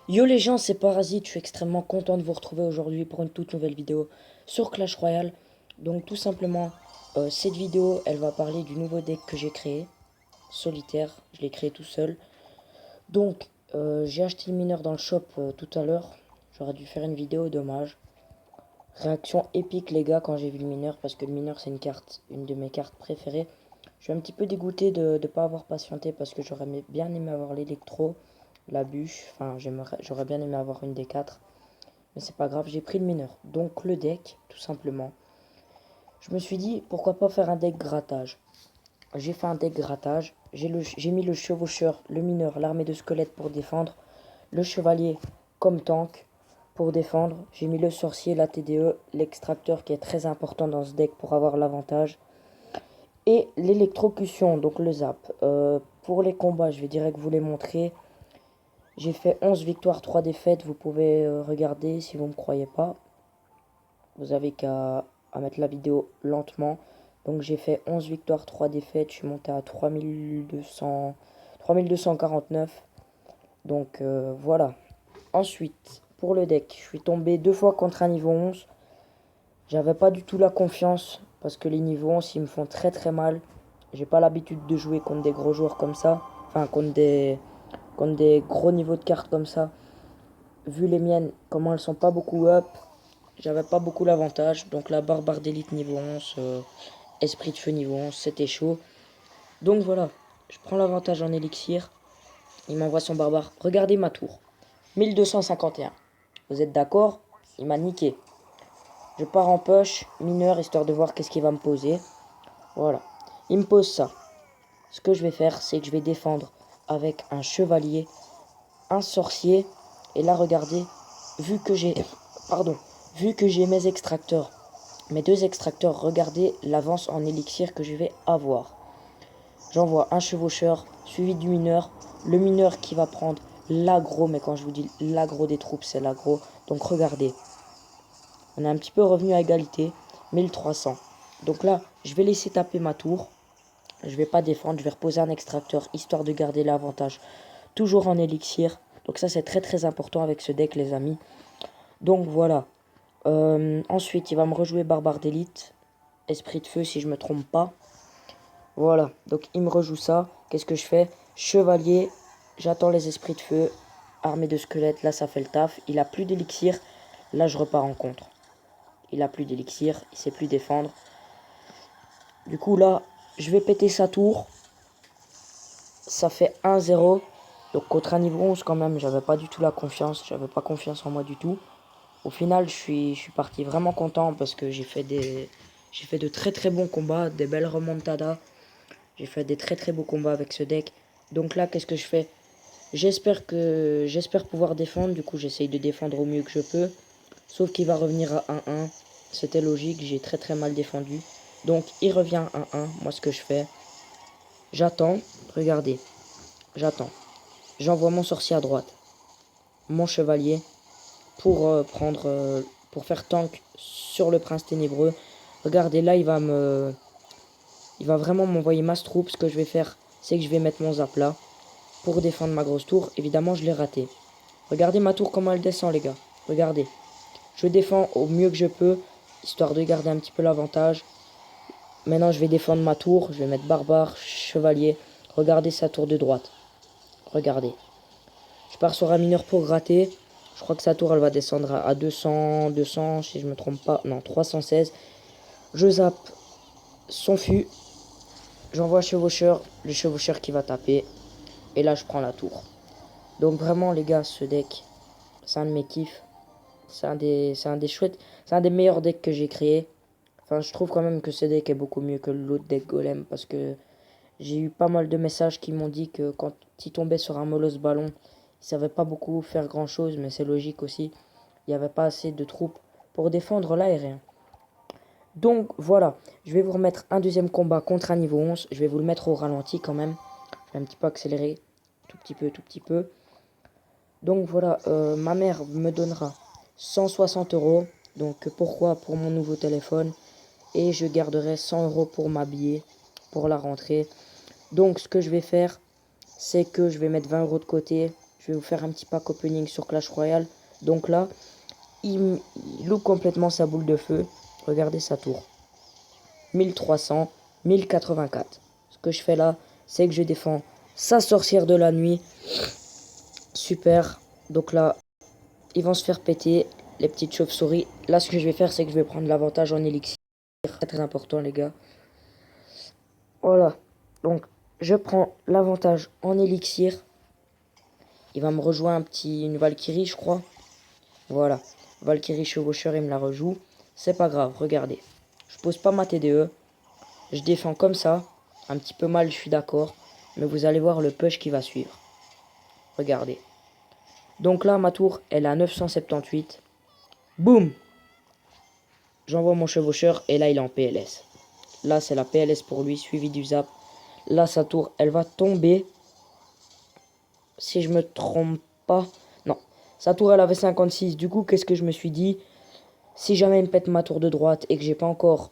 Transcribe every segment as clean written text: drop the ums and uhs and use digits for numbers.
Yo les gens, c'est Parasite, je suis extrêmement content de vous retrouver aujourd'hui pour une toute nouvelle vidéo sur Clash Royale. Donc tout simplement, cette vidéo, elle va parler du nouveau deck que j'ai créé, solitaire, je l'ai créé tout seul. Donc, j'ai acheté le mineur dans le shop tout à l'heure, j'aurais dû faire une vidéo, dommage. Réaction épique les gars quand j'ai vu le mineur, parce que le mineur c'est une de mes cartes préférées. Je suis un petit peu dégoûté de ne pas avoir patienté parce que j'aurais bien aimé avoir l'électro, la bûche, enfin j'aurais bien aimé avoir une des quatre. Mais c'est pas grave, j'ai pris le mineur. Donc le deck, tout simplement. Je me suis dit, pourquoi pas faire un deck grattage. J'ai fait un deck grattage. J'ai mis le chevaucheur, le mineur, l'armée de squelettes pour défendre. Le chevalier comme tank pour défendre. J'ai mis le sorcier, la TDE, l'extracteur qui est très important dans ce deck pour avoir l'avantage. Et l'électrocution, donc le zap. Pour les combats, je vais direct vous les montrer. J'ai fait 11 victoires, 3 défaites. Vous pouvez regarder si vous ne me croyez pas. Vous avez qu'à mettre la vidéo lentement. Donc j'ai fait 11 victoires, 3 défaites. Je suis monté à 3249. Donc voilà. Ensuite, pour le deck, je suis tombé 2 fois contre un niveau 11. J'avais pas du tout la confiance parce que les niveaux 11 ils me font très très mal. J'ai pas l'habitude de jouer contre des gros joueurs comme ça. Enfin, contre des gros niveaux de cartes comme ça. Vu les miennes, comment elles sont pas beaucoup up, j'avais pas beaucoup l'avantage. Donc la barbare d'élite niveau 11, esprit de feu niveau 11, c'était chaud. Donc voilà, je prends l'avantage en élixir. Il m'envoie son barbare. Regardez ma tour. 1251. Vous êtes d'accord? Il m'a niqué. Je pars en push, mineur, histoire de voir qu'est-ce qu'il va me poser. Voilà. Il me pose ça. Ce que je vais faire, c'est que je vais défendre avec un chevalier, un sorcier. Et là, regardez, vu que j'ai... Pardon. Vu que j'ai mes extracteurs, mes 2 extracteurs, regardez l'avance en élixir que je vais avoir. J'envoie un chevaucheur, suivi du mineur. Le mineur qui va prendre l'aggro, mais quand je vous dis l'aggro des troupes, c'est l'aggro. Donc regardez, on est un petit peu revenu à égalité, 1300. Donc là, je vais laisser taper ma tour. Je vais pas défendre, je vais reposer un extracteur, histoire de garder l'avantage. Toujours en élixir. Donc ça, c'est très très important avec ce deck, les amis. Donc voilà. Ensuite, il va me rejouer barbare d'élite. Esprit de feu, si je me trompe pas. Voilà, donc il me rejoue ça. Qu'est-ce que je fais? Chevalier, j'attends les esprits de feu. Armée de squelettes, là ça fait le taf. Il a plus d'élixir, là je repars en contre. Il a plus d'élixir, il sait plus défendre. Du coup là, je vais péter sa tour. Ça fait 1-0. Donc contre un niveau 11 quand même, j'avais pas du tout la confiance. J'avais pas confiance en moi du tout. Au final, je suis parti vraiment content parce que j'ai fait de très très bons combats, des belles remontadas. J'ai fait des très très beaux combats avec ce deck. Donc là, qu'est-ce que je fais? J'espère pouvoir défendre. Du coup, j'essaye de défendre au mieux que je peux. Sauf qu'il va revenir à 1-1. C'était logique, j'ai très très mal défendu. Donc il revient à 1-1. Moi, ce que je fais, j'attends. Regardez, j'attends. J'envoie mon sorcier à droite, mon chevalier pour faire tank sur le prince ténébreux. Regardez, là, il va vraiment m'envoyer masse troupe. Ce que je vais faire, c'est que je vais mettre mon zap là pour défendre ma grosse tour. Évidemment, je l'ai raté. Regardez ma tour comment elle descend, les gars. Regardez. Je défends au mieux que je peux, histoire de garder un petit peu l'avantage. Maintenant, je vais défendre ma tour. Je vais mettre barbare, chevalier. Regardez sa tour de droite. Regardez. Je pars sur un mineur pour gratter. Je crois que sa tour, elle va descendre à 200, si je me trompe pas. Non, 316. Je zappe son fût. J'envoie chevaucheur. Le chevaucheur qui va taper. Et là, je prends la tour. Donc vraiment, les gars, ce deck, c'est un de mes kiffs. C'est un des chouettes. C'est un des meilleurs decks que j'ai créé. Enfin, je trouve quand même que ce deck est beaucoup mieux que l'autre deck Golem. Parce que j'ai eu pas mal de messages qui m'ont dit que quand ils tombaient sur un molosse ballon, ils savaient pas beaucoup faire grand chose. Mais c'est logique aussi. Il n'y avait pas assez de troupes pour défendre l'aérien. Donc voilà, je vais vous remettre un deuxième combat contre un niveau 11. Je vais vous le mettre au ralenti quand même. Je vais un petit peu accélérer. Tout petit peu, tout petit peu. Donc voilà, ma mère me donnera 160 euros. Donc pourquoi? Pour mon nouveau téléphone. Et je garderai 100 euros pour m'habiller pour la rentrée. Donc ce que je vais faire, c'est que je vais mettre 20 euros de côté. Je je vais vous faire un petit pack opening sur Clash Royale. Donc là, il loupe complètement sa boule de feu. Regardez sa tour. 1300, 1084. Ce que je fais là, c'est que je défends sa sorcière de la nuit. Super. Donc là, ils vont se faire péter, les petites chauves-souris. Là, ce que je vais faire, c'est que je vais prendre l'avantage en élixir. Très très important, les gars. Voilà. Donc, je prends l'avantage en élixir. Il va me rejoindre une Valkyrie, je crois. Voilà. Valkyrie chevaucheur, il me la rejoue. C'est pas grave, regardez. Je pose pas ma TDE. Je défends comme ça. Un petit peu mal, je suis d'accord. Mais vous allez voir le push qui va suivre. Regardez. Donc là, ma tour, elle est à 978. Boum! J'envoie mon chevaucheur et là, il est en PLS. Là, c'est la PLS pour lui, suivi du zap. Là, sa tour, elle va tomber. Si je me trompe pas. Non. Sa tour, elle avait 56. Du coup, qu'est-ce que je me suis dit? Si jamais il me pète ma tour de droite et que j'ai pas encore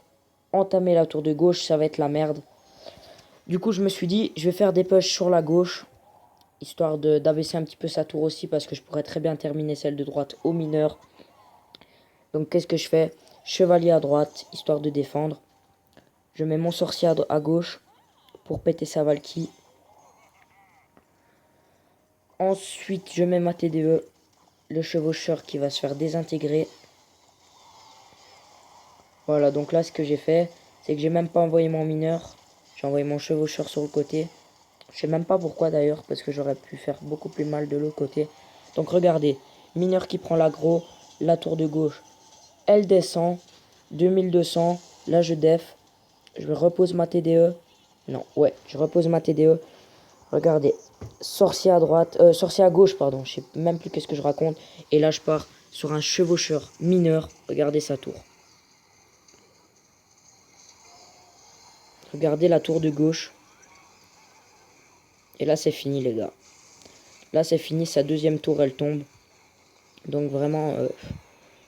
entamé la tour de gauche, ça va être la merde. Du coup, je me suis dit, je vais faire des pushs sur la gauche. Histoire d'abaisser un petit peu sa tour aussi. Parce que je pourrais très bien terminer celle de droite au mineur. Donc, qu'est-ce que je fais? Chevalier à droite, histoire de défendre. Je mets mon sorcier à gauche pour péter sa Valkyrie. Ensuite, je mets ma TDE, le chevaucheur qui va se faire désintégrer. Voilà, donc là, ce que j'ai fait, c'est que j'ai même pas envoyé mon mineur. J'ai envoyé mon chevaucheur sur le côté. Je sais même pas pourquoi d'ailleurs, parce que j'aurais pu faire beaucoup plus mal de l'autre côté. Donc regardez, mineur qui prend l'aggro, la tour de gauche, elle descend, 2200, là je def, je repose ma TDE. Non, ouais, je repose ma TDE. Regardez, sorcier à droite, sorcier à gauche, pardon, je sais même plus qu'est-ce que je raconte. Et là, je pars sur un chevaucheur mineur. Regardez sa tour. Regardez la tour de gauche. Et là, c'est fini, les gars. Là, c'est fini, sa deuxième tour, elle tombe. Donc vraiment,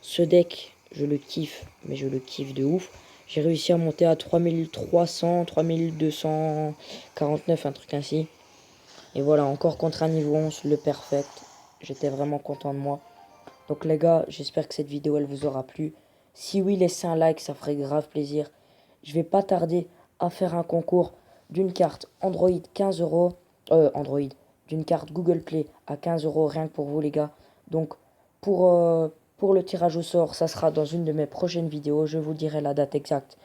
ce deck, je le kiffe, mais je le kiffe de ouf. J'ai réussi à monter à 3300, 3249, un truc ainsi. Et voilà, encore contre un niveau 11, le perfect. J'étais vraiment content de moi. Donc les gars, j'espère que cette vidéo, elle vous aura plu. Si oui, laissez un like, ça ferait grave plaisir. Je vais pas tarder à faire un concours d'une carte Android 15 euros. Android. D'une carte Google Play à 15 euros, rien que pour vous les gars. Donc pour le tirage au sort, ça sera dans une de mes prochaines vidéos. Je vous dirai la date exacte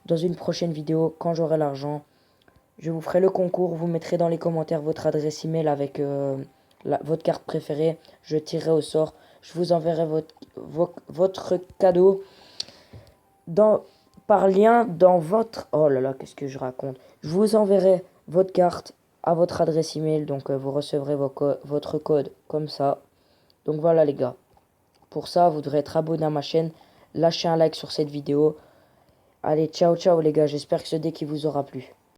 dans une prochaine vidéo quand j'aurai l'argent. Je vous ferai le concours, vous mettrez dans les commentaires votre adresse email avec votre carte préférée. Je tirerai au sort. Je vous enverrai votre cadeau par lien dans votre... Oh là là, qu'est-ce que je raconte? Je vous enverrai votre carte à votre adresse email. Donc vous recevrez votre code comme ça. Donc voilà les gars. Pour ça, vous devrez être abonné à ma chaîne. Lâchez un like sur cette vidéo. Allez, ciao ciao les gars. J'espère que ce deck vous aura plu.